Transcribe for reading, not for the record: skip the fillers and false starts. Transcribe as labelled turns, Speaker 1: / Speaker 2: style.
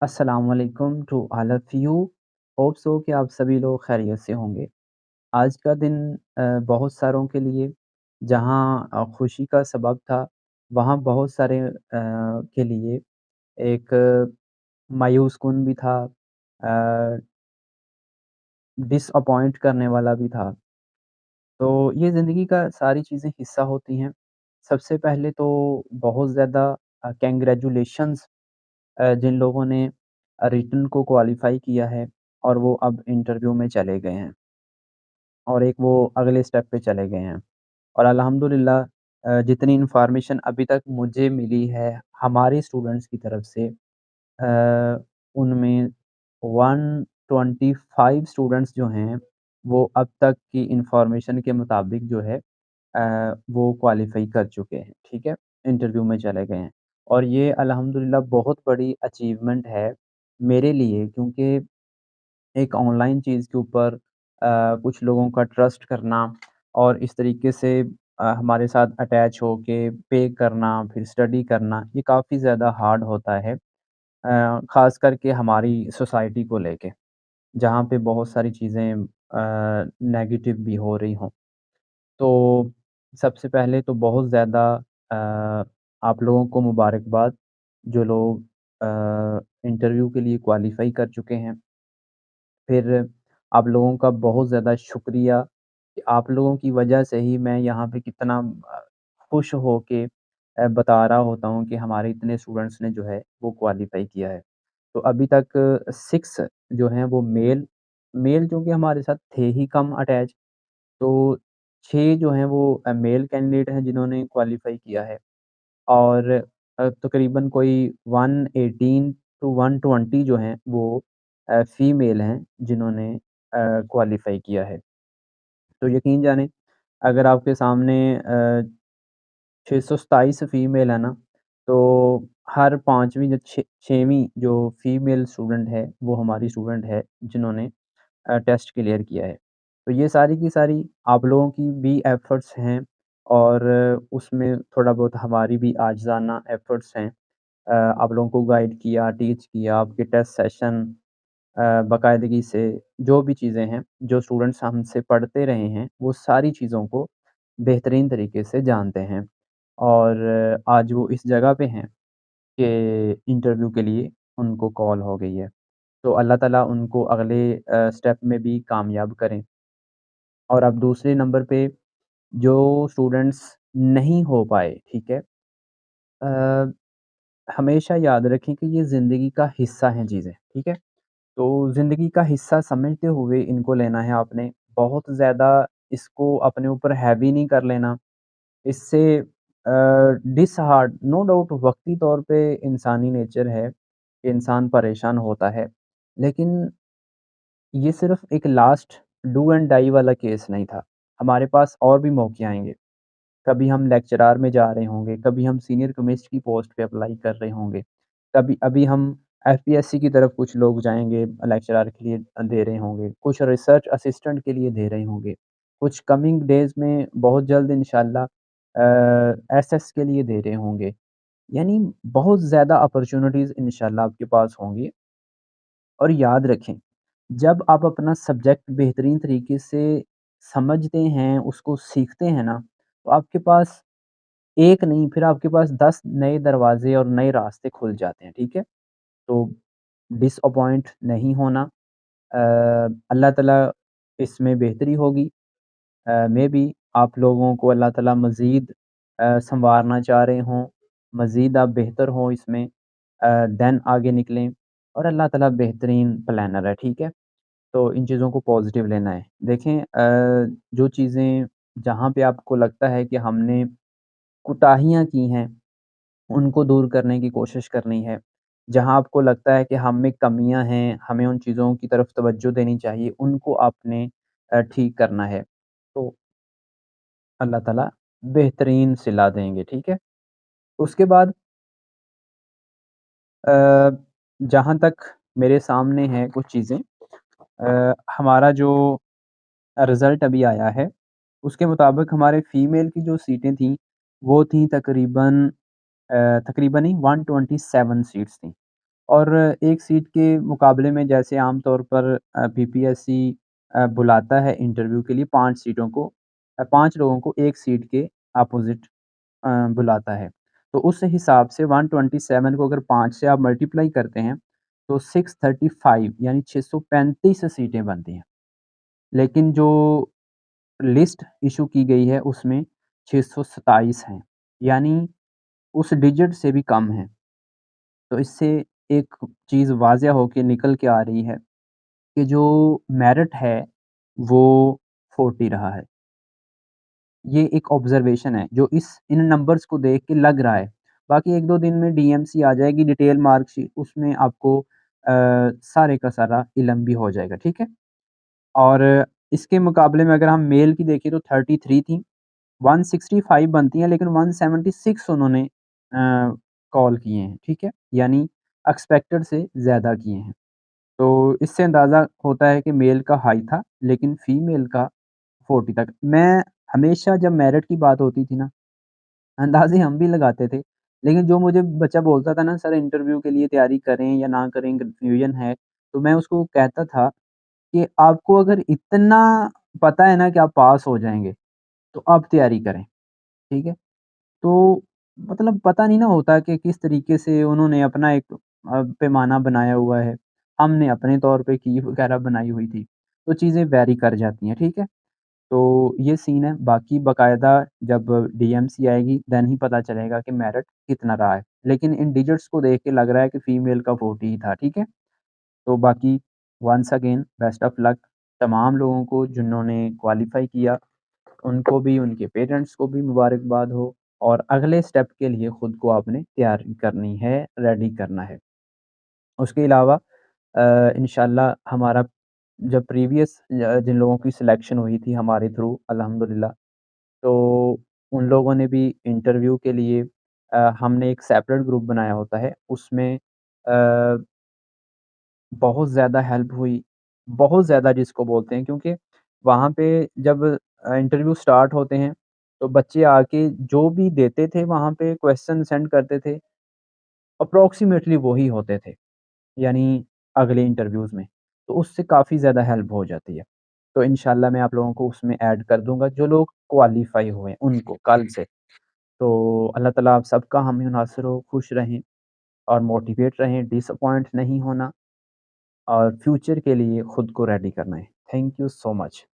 Speaker 1: अस्सलाम वालेकुम to all of you. Hope so कि आप सभी लोग खैरियत से होंगे। आज का दिन बहुत सारों के लिए जहाँ खुशी का सबब था, वहाँ बहुत सारे के लिए एक मायूस कुन भी था, डिसअपॉइंट करने वाला भी था। तो ये ज़िंदगी का सारी चीज़ें हिस्सा होती हैं। सबसे पहले तो बहुत ज़्यादा कांग्रेचुलेशंस जिन लोगों ने रिटन को क्वालीफ़ाई किया है और वो अब इंटरव्यू में चले गए हैं और एक वो अगले स्टेप पे चले गए हैं। और अल्हम्दुलिल्लाह जितनी इन्फॉर्मेशन अभी तक मुझे मिली है हमारे स्टूडेंट्स की तरफ से, उनमें 125 स्टूडेंट्स जो हैं, वो अब तक की इन्फॉर्मेशन के मुताबिक जो है वो क्वालीफ़ाई कर चुके हैं, ठीक है? इंटरव्यू में चले गए हैं। और ये अल्हम्दुलिल्लाह बहुत बड़ी अचीवमेंट है मेरे लिए, क्योंकि एक ऑनलाइन चीज़ के ऊपर कुछ लोगों का ट्रस्ट करना और इस तरीके से हमारे साथ अटैच होके पे करना, फिर स्टडी करना, ये काफ़ी ज़्यादा हार्ड होता है। ख़ास करके हमारी सोसाइटी को लेके, जहाँ पे बहुत सारी चीज़ें नेगेटिव भी हो रही हों। तो सबसे पहले तो बहुत ज़्यादा अ, आप लोगों को मुबारकबाद, जो लोग इंटरव्यू के लिए क्वालीफ़ाई कर चुके हैं। फिर आप लोगों का बहुत ज़्यादा शुक्रिया कि आप लोगों की वजह से ही मैं यहाँ पे कितना खुश होके बता रहा होता हूँ कि हमारे इतने स्टूडेंट्स ने जो है वो क्वालीफ़ाई किया है। तो अभी तक 6 जो हैं वो मेल मेल जो कि हमारे साथ थे ही कम अटैच, तो 6 जो हैं वो मेल कैंडिडेट हैं जिन्होंने क्वालीफ़ाई किया है। और तकरीबन कोई 118 टू 120 जो हैं वो फीमेल हैं जिन्होंने क्वालीफ़ाई किया है। तो यकीन जानें, अगर आपके सामने 627 फीमेल है ना, तो हर 5वीं या 6वीं जो फीमेल स्टूडेंट है, वो हमारी स्टूडेंट है जिन्होंने टेस्ट क्लियर किया है। तो ये सारी की सारी आप लोगों की भी एफ़र्ट्स हैं और उसमें थोड़ा बहुत हमारी भी आजिज़ाना एफ़र्ट्स हैं। आप लोगों को गाइड किया, टीच किया, आपके टेस्ट सेशन बाकायदगी से जो भी चीज़ें हैं, जो स्टूडेंट्स हमसे पढ़ते रहे हैं, वो सारी चीज़ों को बेहतरीन तरीके से जानते हैं। और आज वो इस जगह पे हैं कि इंटरव्यू के लिए उनको कॉल हो गई है। तो अल्लाह ताला उनको अगले स्टेप में भी कामयाब करें। और अब दूसरे नंबर पे जो स्टूडेंट्स नहीं हो पाए, ठीक है? अ, हमेशा याद रखें कि ये ज़िंदगी का हिस्सा हैं चीज़ें, ठीक है? तो ज़िंदगी का हिस्सा समझते हुए इनको लेना है आपने। बहुत ज़्यादा इसको अपने ऊपर हैवी नहीं कर लेना। इससे डिसहार्ड नो डाउट वक़्ती तौर पे इंसानी नेचर है कि इंसान परेशान होता है। लेकिन ये सिर्फ़ एक लास्ट डू एंड डाई वाला केस नहीं था। हमारे पास और भी मौके आएँगे। कभी हम लेक्चरार में जा रहे होंगे, कभी हम सीनियर केमिस्ट की पोस्ट पे अप्लाई कर रहे होंगे, कभी अभी हम एफपीएससी की तरफ कुछ लोग जाएँगे, लेक्चरार के लिए दे रहे होंगे, कुछ रिसर्च असिस्टेंट के लिए दे रहे होंगे, कुछ कमिंग डेज़ में बहुत जल्द इंशाअल्लाह एसएस के लिए दे रहे होंगे। यानी बहुत ज़्यादा अपॉर्च्युनिटीज़ इंशाअल्लाह आपके पास होंगी। और याद रखें, जब आप अपना सब्जेक्ट बेहतरीन तरीके से समझते हैं, उसको सीखते हैं ना, तो आपके पास एक नहीं, फिर आपके पास 10 नए दरवाज़े और नए रास्ते खुल जाते हैं, ठीक है? तो डिसअपॉइंट नहीं होना, अ, अल्लाह ताला इसमें बेहतरी होगी। मेबी आप लोगों को अल्लाह ताला मज़ीद सँवारना चाह रहे हों, मज़ीद आप बेहतर हों इसमें, देन आगे निकलें। और अल्लाह ताला बेहतरीन प्लानर है, ठीक है? तो इन चीज़ों को पॉज़िटिव लेना है। देखें, जो चीज़ें जहाँ पे आपको लगता है कि हमने कोताहियाँ की हैं, उनको दूर करने की कोशिश करनी है। जहाँ आपको लगता है कि हम में कमियाँ हैं, हमें उन चीज़ों की तरफ तवज्जो देनी चाहिए, उनको आपने ठीक करना है। तो अल्लाह ताला बेहतरीन सिला देंगे, ठीक है? उसके बाद अ, जहाँ तक मेरे सामने है कुछ चीज़ें, हमारा जो रिज़ल्ट अभी आया है, उसके मुताबिक हमारे फ़ीमेल की जो सीटें थीं, वो थीं तकरीबन नहीं 127 सीट्स थीं। और एक सीट के मुकाबले में जैसे आम तौर पर पीपीएससी बुलाता है इंटरव्यू के लिए 5 सीटों को 5 लोगों को 1 सीट के अपोज़िट बुलाता है। तो उस हिसाब से 127 को अगर 5 से आप मल्टीप्लाई करते हैं, तो 635 यानी 635 सीटें बनती हैं। लेकिन जो लिस्ट इश्यू की गई है उसमें 627 हैं, यानी उस डिजिट से भी कम हैं। तो इससे एक चीज़ वाज़िया होके निकल के आ रही है कि जो मेरिट है, वो 40 रहा है। ये एक ऑब्ज़र्वेशन है, जो इन नंबर्स को देख के लग रहा है। बाकी 1-2 दिन में डीएमसी आ जाएगी डिटेल मार्कशीट, उसमें आपको सारे का सारा इल्म भी हो जाएगा, ठीक है? और इसके मुकाबले में अगर हम मेल की देखें तो 33 थी, 165 बनती हैं लेकिन 176 उन्होंने कॉल किए हैं, ठीक है? यानी एक्सपेक्टेड से ज़्यादा किए हैं। तो इससे अंदाज़ा होता है कि मेल का हाई था, लेकिन फीमेल का 40 तक। मैं हमेशा जब मेरिट की बात होती थी ना, अंदाज़े हम भी लगाते थे, लेकिन जो मुझे बच्चा बोलता था ना सर इंटरव्यू के लिए तैयारी करें या ना करें कन्फ्यूज़न है, तो मैं उसको कहता था कि आपको अगर इतना पता है ना कि आप पास हो जाएँगे, तो आप तैयारी करें, ठीक है? तो मतलब पता नहीं ना होता कि किस तरीके से उन्होंने अपना एक पैमाना बनाया हुआ है, हमने अपने तौर पे की वगैरह बनाई हुई थी, तो चीज़ें वैरी कर जाती हैं, ठीक है? तो ये सीन है, बाकी बाकायदा जब डीएमसी आएगी देन ही पता चलेगा कि मेरिट कितना रहा है। लेकिन इन डिजिट्स को देख के लग रहा है कि फीमेल का 40 ही था, ठीक है? तो बाकी once again best of luck तमाम लोगों को जिन्होंने क्वालीफ़ाई किया, उनको भी, उनके पेरेंट्स को भी मुबारकबाद हो और अगले स्टेप के लिए खुद को आपने तैयारी करनी है, रेडी करना है। उसके अलावा इंशाअल्लाह हमारा जब प्रीवियस जिन लोगों की सिलेक्शन हुई थी हमारे थ्रू अल्हम्दुलिल्लाह, तो उन लोगों ने भी इंटरव्यू के लिए हमने एक सेपरेट ग्रुप बनाया होता है, उसमें बहुत ज़्यादा हेल्प हुई, बहुत ज़्यादा जिसको बोलते हैं क्योंकि वहाँ पे जब इंटरव्यू स्टार्ट होते हैं, तो बच्चे आके जो भी देते थे वहाँ पे क्वेश्चन सेंड करते थे, अप्रॉक्सिमेटली वही होते थे, यानी अगले इंटरव्यूज़ में, तो उससे काफ़ी ज़्यादा हेल्प हो जाती है। तो इंशाअल्लाह मैं आप लोगों को उसमें ऐड कर दूँगा, जो लोग क्वालीफ़ाई हुए हैं उनको कल से। तो अल्लाह ताला आप सबका हामी नासिर हो, खुश रहें और मोटिवेट रहें, डिसअपॉइंट नहीं होना और फ्यूचर के लिए खुद को रेडी करना है। Thank you so much.